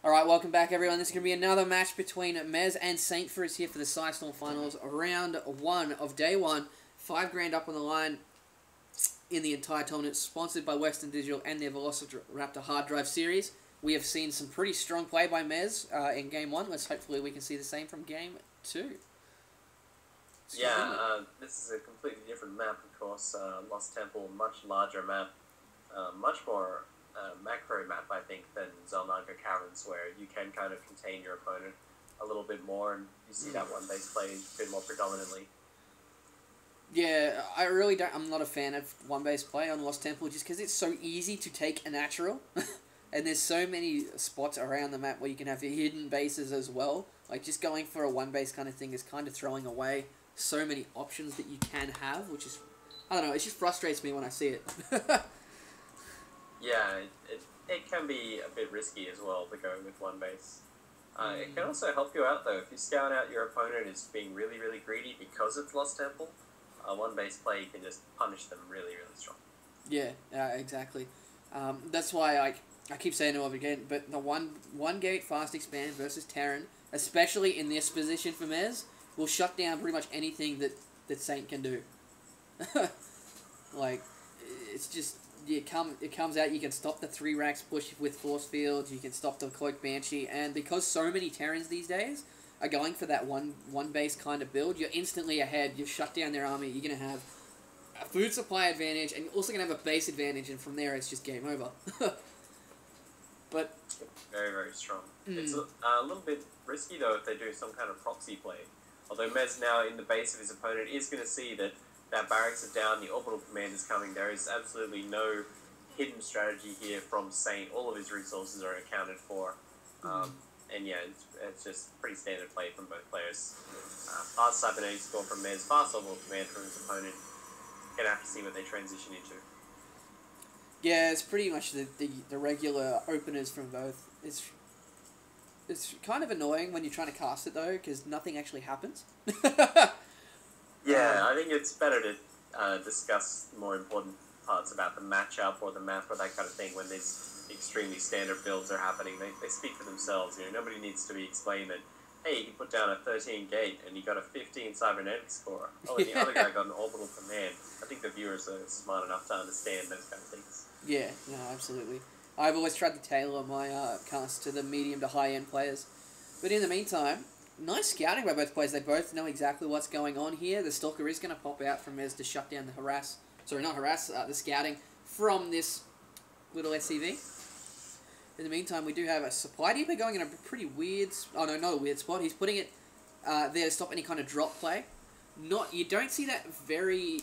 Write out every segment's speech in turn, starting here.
Alright, welcome back everyone. This is going to be another match between Mez and Saint Fruits here for the Storm Finals. Round 1 of Day 1. $5 grand up on the line in the entire tournament. Sponsored by Western Digital and their Velociraptor Hard Drive series. We have seen some pretty strong play by Mez in Game 1. Hopefully we can see the same from Game 2. This is a completely different map, of course. Lost Temple, much larger map. Much more macro map, I think, than Xel'Naga Caverns, where you can kind of contain your opponent a little bit more, and you see that one base play a bit more predominantly. Yeah, I'm not a fan of one base play on Lost Temple just because it's so easy to take a natural. And there's so many spots around the map where you can have hidden bases as well. Like, just going for a one base kind of thing is kind of throwing away so many options that you can have, which is, I don't know, it just frustrates me when I see it. Yeah, it can be a bit risky as well to go with one base. It can also help you out, though. If you scout out your opponent is being really, really greedy because it's Lost Temple, one base play can just punish them really, really strong. Yeah, exactly. That's why I keep saying it over again, but the one gate fast expand versus Terran, especially in this position for Mez, will shut down pretty much anything that Saint can do. Like, it's just... It comes out, you can stop the 3 racks push with force fields, you can stop the Cloak Banshee, and because so many Terrans these days are going for that one base kind of build, you're instantly ahead, you shut down their army, you're going to have a food supply advantage, and you're also going to have a base advantage, and from there it's just game over. But very, very strong. It's a little bit risky, though, if they do some kind of proxy play. Although Mez now, in the base of his opponent, is going to see that barracks are down, the orbital command is coming. There is absolutely no hidden strategy here from Saint. All of his resources are accounted for. And yeah, it's just pretty standard play from both players. Fast cybernetic score from Mez, fast orbital command from his opponent. Gonna have to see what they transition into. Yeah, it's pretty much the regular openers from both. It's kind of annoying when you're trying to cast it, though, because nothing actually happens. Yeah, I think it's better to discuss more important parts about the matchup or the map or that kind of thing when these extremely standard builds are happening. They speak for themselves. You know, nobody needs to be explained that, hey, you put down a 13 gate and you got a 15 cybernetic score. Oh, and the other guy got an orbital command. I think the viewers are smart enough to understand those kind of things. Yeah, no, absolutely. I've always tried to tailor my cast to the medium to high-end players. But in the meantime... Nice scouting by both players. They both know exactly what's going on here. The Stalker is going to pop out from Mez to shut down the harass. Sorry, not harass, the scouting from this little SCV. In the meantime, we do have a Supply Depot going in a pretty weird... Oh, no, not a weird spot. He's putting it there to stop any kind of drop play. You don't see that very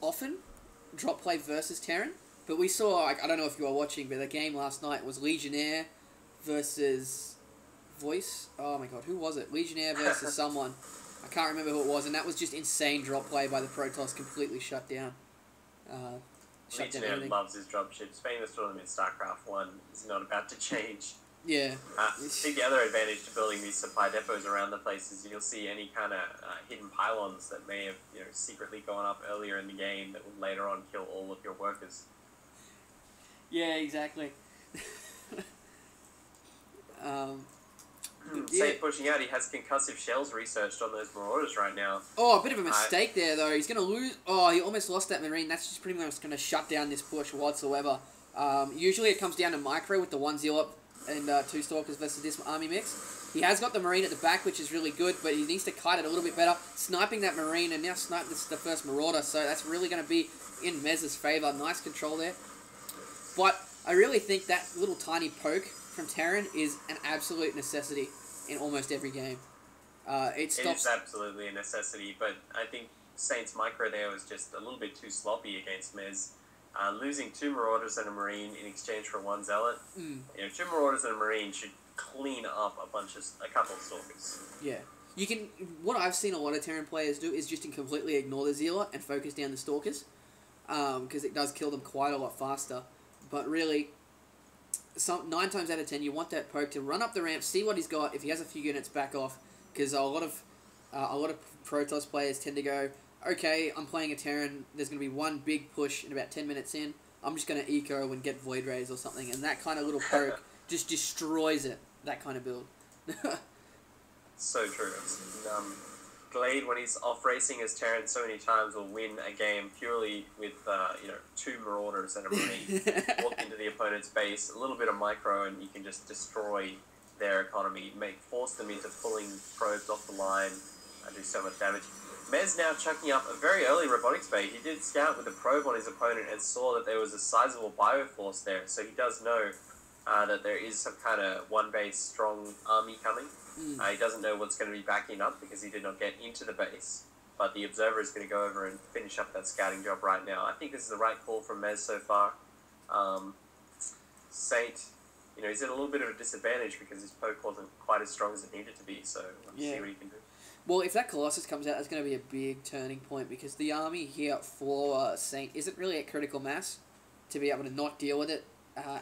often, drop play versus Terran. But we saw, I don't know if you were watching, but the game last night was Legionnaire versus... Voice. Oh my god, who was it? Legionnaire versus someone. I can't remember who it was, and that was just insane drop play by the Protoss, completely shut down. Legionnaire loves his dropships. Famous tournament StarCraft 1 is not about to change. Yeah. I think the other advantage to building these supply depots around the place is you'll see any kind of hidden pylons that may have secretly gone up earlier in the game that will later on kill all of your workers. Yeah, exactly. Saint pushing out, he has concussive shells researched on those Marauders right now. Oh, a bit of a mistake there, though. He's going to lose... Oh, he almost lost that Marine. That's just pretty much going to shut down this push whatsoever. Usually it comes down to micro with the 1 Zealot and 2 Stalkers versus this army mix. He has got the Marine at the back, which is really good, but he needs to kite it a little bit better. Sniping that Marine, and now snipe the first Marauder, so that's really going to be in Mez's favour. Nice control there. But I really think that little tiny poke from Terran is an absolute necessity in almost every game. It is absolutely a necessity, but I think Saint's micro there was just a little bit too sloppy against Mez. Losing 2 Marauders and a Marine in exchange for 1 Zealot. 2 Marauders and a Marine should clean up a couple of Stalkers. Yeah. What I've seen a lot of Terran players do is just to completely ignore the Zealot and focus down the Stalkers. Because it does kill them quite a lot faster. But really... 9 times out of 10, you want that poke to run up the ramp, see what he's got. If he has a few units, back off, because a lot of Protoss players tend to go, okay, I'm playing a Terran. There's going to be one big push in about 10 minutes in. I'm just going to eco and get Void Rays or something, and that kind of little poke just destroys it. That kind of build. So true. Glade, when he's off racing as Terran so many times, will win a game purely with 2 Marauders and a Marine. Walk into the opponent's base, a little bit of micro, and you can just destroy their economy, force them into pulling probes off the line, do so much damage. Mez now chucking up a very early robotics bait. He did scout with a probe on his opponent and saw that there was a sizable bioforce there, so he does know that there is some kind of one-base strong army coming. He doesn't know what's going to be backing up because he did not get into the base, but the Observer is going to go over and finish up that scouting job right now. I think this is the right call from Mez so far. Saint, he's at a little bit of a disadvantage because his poke wasn't quite as strong as it needed to be, so let's see what he can do. Well, if that Colossus comes out, that's going to be a big turning point because the army here for Saint isn't really at critical mass to be able to not deal with it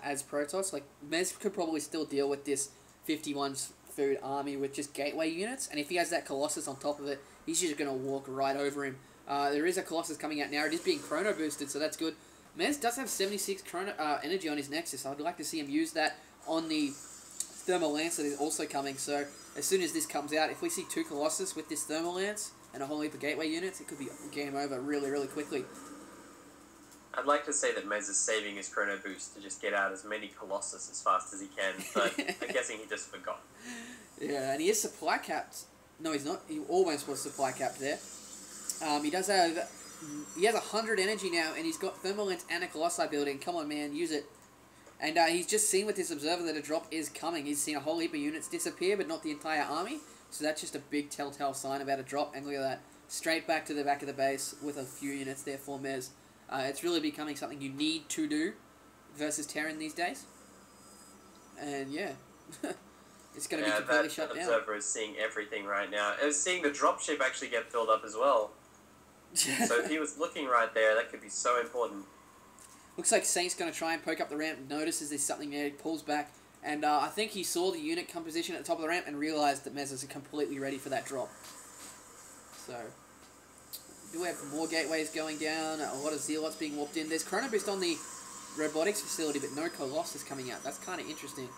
as Protoss. Like, Mez could probably still deal with this 51 food army with just gateway units, and if he has that Colossus on top of it, he's just going to walk right over him. There is a Colossus coming out now. It is being chrono boosted, so that's good. Mez does have 76 chrono energy on his Nexus. I'd like to see him use that on the Thermal Lance that is also coming, so as soon as this comes out, if we see 2 Colossus with this Thermal Lance and a whole heap of gateway units, it could be game over really, really quickly. I'd like to say that Mez is saving his chrono boost to just get out as many Colossus as fast as he can, but I'm guessing he just forgot. Yeah, and he is supply capped. No, he's not. He almost was supply capped there. He does have... He has 100 energy now, and he's got Thermal Lance and a Colossi building. Come on, man, use it. And he's just seen with this Observer that a drop is coming. He's seen a whole heap of units disappear, but not the entire army. So that's just a big telltale sign about a drop. And look at that. Straight back to the back of the base with a few units there for Mez. It's really becoming something you need to do versus Terran these days. And yeah, it's going to be completely shut down. That Observer is seeing everything right now. It was seeing the dropship actually get filled up as well. So if he was looking right there, that could be so important. Looks like Saint's going to try and poke up the ramp, notices there's something there, he pulls back, and I think he saw the unit composition at the top of the ramp and realised that Mez is completely ready for that drop. So, do we have more gateways going down, a lot of Zealots being warped in. There's Chrono Boost on the robotics facility, but no Colossus coming out. That's kind of interesting.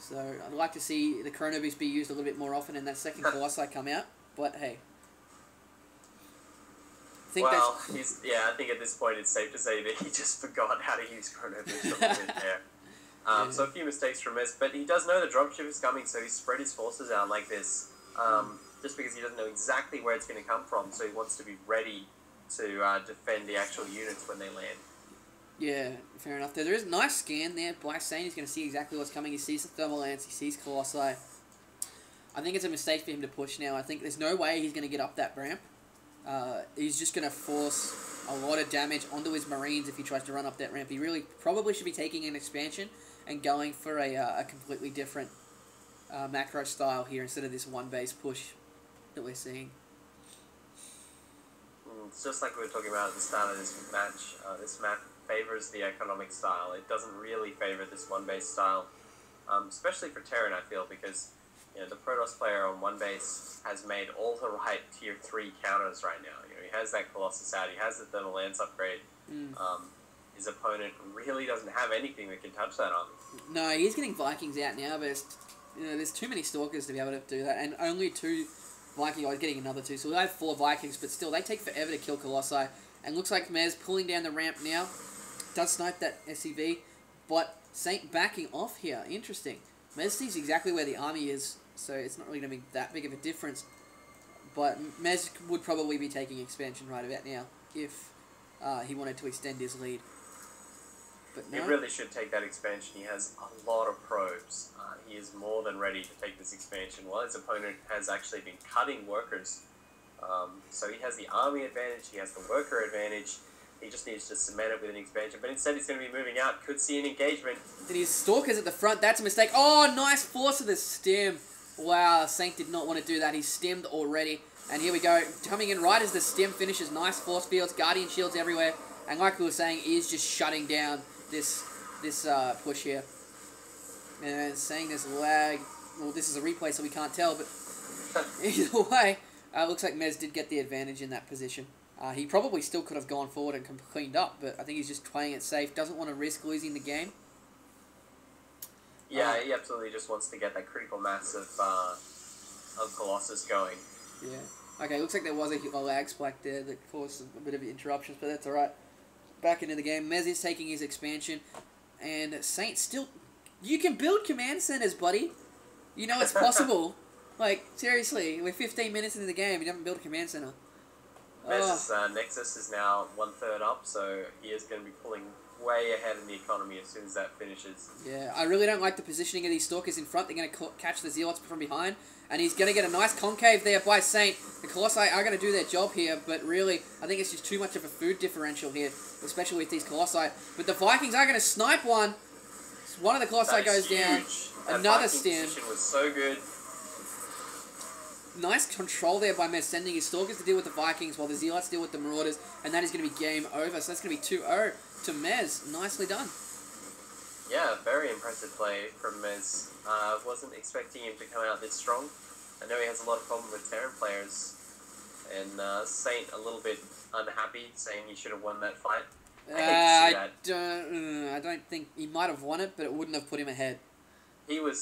So, I'd like to see the Chrono Boost be used a little bit more often and that second Colossi come out, but hey. I think at this point it's safe to say that he just forgot how to use Chrono Boost a little bit there. So a few mistakes from Mez, but he does know the dropship is coming, so he's spread his forces out like this, just because he doesn't know exactly where it's going to come from, so he wants to be ready to defend the actual units when they land. Yeah, fair enough. There is a nice scan there by Saint. He's going to see exactly what's coming. He sees the Thermal Lance, he sees Colossi. I think it's a mistake for him to push now. I think there's no way he's going to get up that ramp. He's just going to force a lot of damage onto his Marines if he tries to run up that ramp. He really probably should be taking an expansion and going for a completely different macro style here instead of this one base push that we're seeing. It's just like we were talking about at the start of this match. This map favours the economic style. It doesn't really favour this one base style, especially for Terran, I feel, because the Protoss player on one base has made all the right tier 3 counters right now. He has that Colossus out, he has the Thermal Lance upgrade. His opponent really doesn't have anything that can touch that army. No, he's getting Vikings out now, but there's too many Stalkers to be able to do that, and only 2 Vikings. I was getting another 2, so we'll have 4 Vikings, but still, they take forever to kill Colossi. And looks like Mez pulling down the ramp now. Does snipe that SCV, but Saint backing off here. Interesting. Mez sees exactly where the army is, so it's not really going to be that big of a difference. But Mez would probably be taking expansion right about now if he wanted to extend his lead. But no. He really should take that expansion. He has a lot of probes. He is more than ready to take this expansion, while his opponent has actually been cutting workers. So he has the army advantage, he has the worker advantage. He just needs to cement it with an expansion. But instead he's going to be moving out. Could see an engagement. Then his Stalkers at the front. That's a mistake. Oh, nice force of the stem. Wow, Saint did not want to do that. He's stemmed already. And here we go. Coming in right as the stem finishes. Nice force fields. Guardian shields everywhere. And like we were saying, he is just shutting down this push here. And saying there's lag. Well, this is a replay, so we can't tell. But either way, looks like Mez did get the advantage in that position. He probably still could have gone forward and cleaned up, but I think he's just playing it safe. Doesn't want to risk losing the game. Yeah, he absolutely just wants to get that critical mass of Colossus going. Yeah. Okay, looks like there was a lag spike there that caused a bit of interruptions, but that's alright. Back into the game. Mez is taking his expansion, and Saint still... You can build command centers, buddy. You know it's possible. Like, seriously, we're 15 minutes into the game and you haven't built a command center. Mez's Nexus is now 1/3 up, so he is going to be pulling way ahead in the economy as soon as that finishes. Yeah, I really don't like the positioning of these Stalkers in front. They're going to catch the Zealots from behind, and he's going to get a nice concave there by Saint. The Colossi are going to do their job here, but really, I think it's just too much of a food differential here, especially with these Colossi. But the Vikings are going to snipe one. One of the Colossi goes down. Another stim. Position was so good. Nice control there by Mez, sending his Stalkers to deal with the Vikings while the Zealots deal with the Marauders, and that is going to be game over. So that's going to be 2-0 to Mez. Nicely done. Yeah, very impressive play from Mez. Wasn't expecting him to come out this strong. I know he has a lot of problem with Terran players, and Saint a little bit unhappy, saying he should have won that fight. I hate to see that. I don't think he might have won it, but it wouldn't have put him ahead. He was